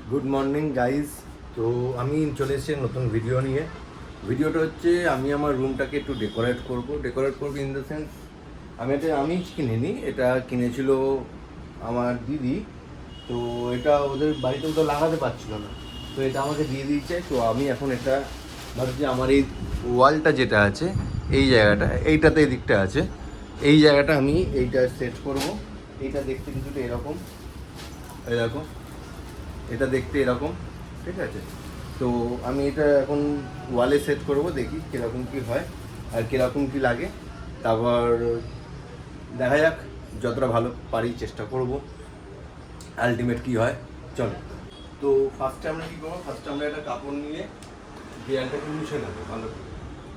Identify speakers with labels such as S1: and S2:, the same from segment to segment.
S1: Good morning guys. তো আমি চলে এসেছি নতুন ভিডিও নিয়ে। ভিডিওটা হচ্ছে আমি আমার রুমটাকে একটু ডেকোরেট করবো ইন দ্য সেন্স আমি কিনিনি, এটা কিনেছিল আমার দিদি। তো এটা ওদের বাড়িতে তো লাগাতে পারছিল না, তো এটা আমাকে দিয়ে দিয়েছে। তো আমি এখন এটা ভাবছি আমার এই ওয়ালটা যেটা আছে এই জায়গাটা, এইটাতে এই দিকটা আছে, এই জায়গাটা আমি এইটা সেট করব। এইটা দেখতে কিছুটা এরকম, এই দেখো এটা দেখতে এরকম, ঠিক আছে। তো আমি এটা এখন ওয়ালে সেট করব, দেখি কীরকম কী হয় আর কীরকম কী লাগে। তারপর দেখা যাক, যতটা ভালো পারি চেষ্টা করব, আলটিমেট কী হয় চলো। তো ফার্স্টে আমরা কী করবো, ফার্স্টে আমরা একটা কাপড় নিয়ে দেয়ালটাকে মুছে নেবো ভালো করে,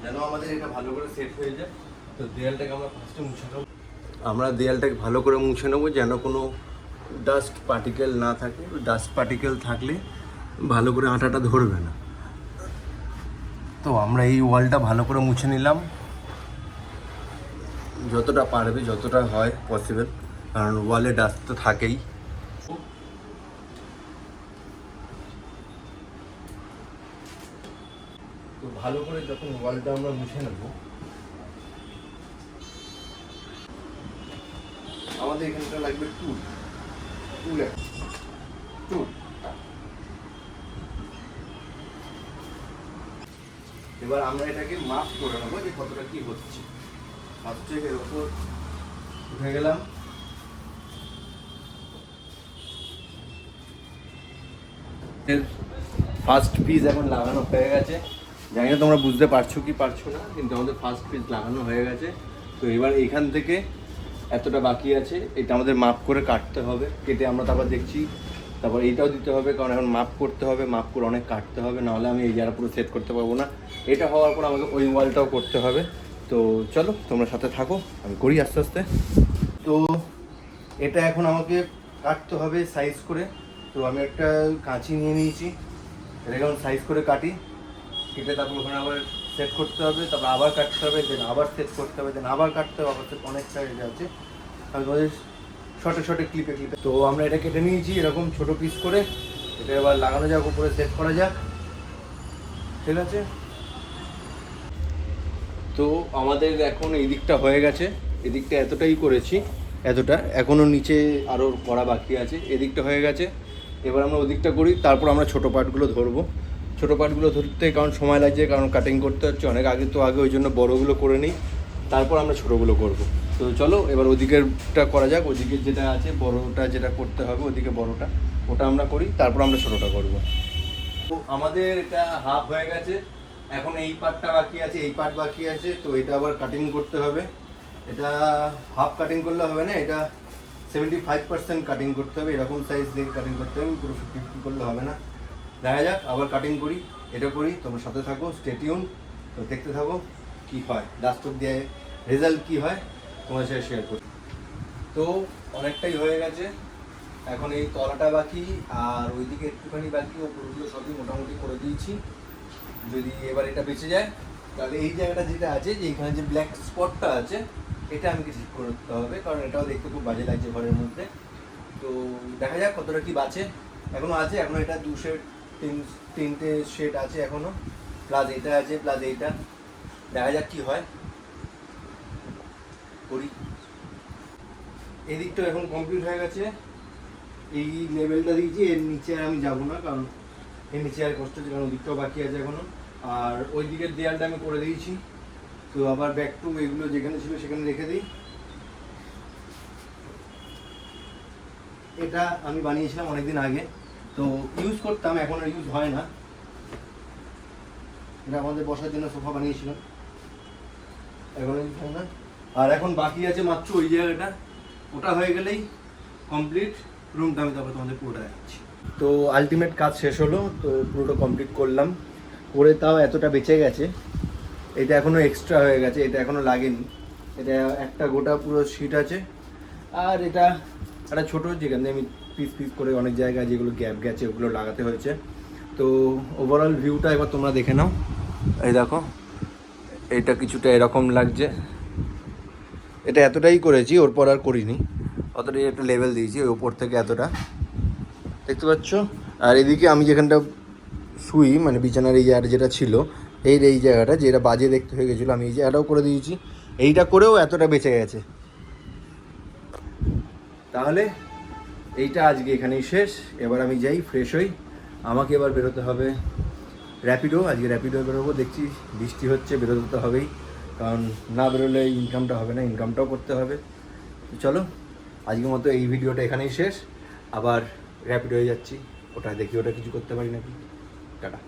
S1: যেন আমাদের এটা ভালো করে সেট হয়ে যায়। তো দেয়ালটাকে আমরা ফার্স্টে মুছে নেবো, আমরা দেয়ালটাকে ভালো করে মুছে নেবো যেন কোনো ডাস্ট পার্টিকেল না থাকে। ডাস্ট পার্টিকেল থাকলে ভালো করে আঠাটা ধরবে না। তো আমরা এই ওয়ালটা ভালো করে মুছে নিলাম, যতটা পারবে, যতটা হয় পসিবল, কারণ ওয়ালে ডাস্ট তো থাকেই। তো ভালো করে যখন ওয়ালটা আমরা মুছে নেব, আমাদের এখানটা লাগবে টুল। এবার আমরা এটাকে মাপ করে নেবো যে কতটা কি হচ্ছে। ফার্স্টে এর উপর উঠে গেলাম, ফার্স্ট পিস এখন লাগানো হয়ে গেছে। জানি না তোমরা বুঝতে পারছো কি পারছো না, কিন্তু আমাদের ফার্স্ট পিস লাগানো হয়ে গেছে। তো এবার এইখান থেকে এতটা বাকি আছে, এটা আমাদের মাপ করে কাটতে হবে, কেটে আমরা তারপর দেখছি। তারপর এইটাও দিতে হবে, কারণ এখন মাপ করতে হবে, মাপ করে অনেক কাটতে হবে, নাহলে আমি এই জায়গা পুরো সেট করতে পারবো না। এটা হওয়ার পর আমাকে ওই ওয়ালটাও করতে হবে। তো চলো তোমরা সাথে থাকো, আমি করি আস্তে আস্তে। তো এটা এখন আমাকে কাটতে হবে সাইজ করে। তো আমি একটা কাঁচি নিয়ে নিয়েছি, এটাকে এখন সাইজ করে কাটি, কেটে তারপর ওখানে আবার সেট করতে হবে, তারপর আবার কাটতে হবে, দেন আবার সেট করতে হবে, দেন আবার কাটতে হবে, আবার অনেক সাইজ আছে। আমি তোমাদের শর্টে ক্লিপে। তো আমরা এটা কেটে নিয়েছি এরকম ছোট পিস করে, এটা এবার লাগানো যাক, উপরে সেট করা যাক, ঠিক আছে। তো আমাদের এখন এই দিকটা হয়ে গেছে, এদিকটা এতটাই করেছি, এতটা এখনও নিচে আরও করা বাকি আছে। এদিকটা হয়ে গেছে, এবার আমরা ওদিকটা করি, তারপর আমরা ছোটো পার্টগুলো ধরবো। ছোটো পার্টগুলো ধরতে কারণ সময় লাগছে, কারণ কাটিং করতে হচ্ছে অনেক আগে ওই জন্য বড়োগুলো করে নিই, তারপর আমরা ছোটোগুলো করব। তো চলো এবার ওদিকেরটা করা যাক, ওদিকের যেটা আছে বড়োটা যেটা করতে হবে, ওদিকে বড়োটা ওটা আমরা করি, তারপর আমরা ছোটোটা করব। তো আমাদের এটা হাফ হয়ে গেছে, এখন এই পার্টটা বাকি আছে, এই পার্ট বাকি আছে। তো এটা আবার কাটিং করতে হবে, এটা হাফ কাটিং করলে হবে না, এটা 75% কাটিং করতে হবে, এরকম সাইজ দিয়ে কাটিং করতে হবে, পুরো 50-50 করলে হবে না। দেখা যাক, আবার কাটিং করি, এটা করি, তোমরা সাথে থাকো, স্টে টিউন। তো দেখতে থাকো কি হয়, লাস্ট অব দিয়ে রেজাল্ট কি হয় তোমার সাথে শেয়ার করি। তো অনেকটাই হয়ে গেছে, এখন এই তলাটা বাকি আর ওইদিকে একটুখানি বাকি, ওপরগুলো সবই মোটামুটি করে দিয়েছি। যদি এবার এটা বেঁচে যায়, তাহলে এই জায়গাটা যেটা আছে, যে এখানে যে ব্ল্যাক স্পটটা আছে, এটা আমাকে ঠিক করতে হবে, কারণ এটাও দেখতে খুব বাজে লাগছে ঘরের মধ্যে। তো দেখা যাক কতটা কি বাঁচে, এখনও আছে, এখনও এটা 2 শেড, 3টে শেড আছে এখনও, প্লাস এটা আছে, প্লাস এইটা। দেখা যাক কি হয়, করি। এদিকটা এখন কমপ্লিট হয়ে গেছে, এই লেভেলটা দিয়েছি, এর নিচে আর আমি যাবো না, কারণ এর নিচে আর কষ্ট হচ্ছে, কারণ ওদিকটাও বাকি আছে এখনও। আর ওই দিকের দেয়ালটা আমি করে দিয়েছি। তো আবার ব্যাক টু এগুলো যেখানে ছিল সেখানে রেখে দিই। এটা আমি বানিয়েছিলাম অনেকদিন আগে, তো ইউজ করতাম, এখন আর ইউজ হয় না। এটা আমাদের বসার জন্য সোফা বানিয়েছিলাম, এখন ইউজ হয় না। আর এখন বাকি আছে মাত্র ওই জায়গাটা, ওটা হয়ে গেলেই কমপ্লিট রুমটা, আমি তারপর তোমাদের পুরোটা দেখাচ্ছি। তো আলটিমেট কাজ শেষ হলো, তো পুরোটা কমপ্লিট করলাম, করে তাও এতটা বেঁচে গেছে। এটা এখনও এক্সট্রা হয়ে গেছে, এটা এখনও লাগেনি, এটা একটা গোটা পুরো শিট আছে। আর এটা একটা ছোটো, যেখানে আমি পিস করে অনেক জায়গায় যেগুলো গ্যাপ গেছে ওগুলো লাগাতে হয়েছে। তো ওভারঅল ভিউটা এবার তোমরা দেখে নাও, এই দেখো এটা কিছুটা এরকম লাগছে। এটা এতটাই করেছি, ওর পর আর করিনি, অতটাই একটা লেভেল দিয়েছি, ওই ওপর থেকে এতটা দেখতে পাচ্ছ। আর এদিকে আমি যেখানটা শুই মানে বিছানার এই আর যেটা ছিল এই জায়গাটা যেটা বাজে দেখতে হয়ে গেছিলো, আমি এই জায়গাটাও করে দিয়েছি। এইটা করেও এতটা বেঁচে গেছে। তাহলে এইটা আজকে এখানেই শেষ। এবার আমি যাই ফ্রেশ হই, আমাকে এবার বেরোতে হবে র্যাপিডো। আজকে র্যাপিডো বেরোবো, দেখছি বৃষ্টি হচ্ছে, বেরোতে তো হবেই, কারণ না বেরোলে ইনকামটা হবে না, ইনকামটাও করতে হবে। তো চলো আজকের মতো এই ভিডিওটা এখানেই শেষ। আবার র্যাপিডো হয়ে যাচ্ছি, ওটা দেখি ওটা কিছু করতে পারি নাকি। টাটা।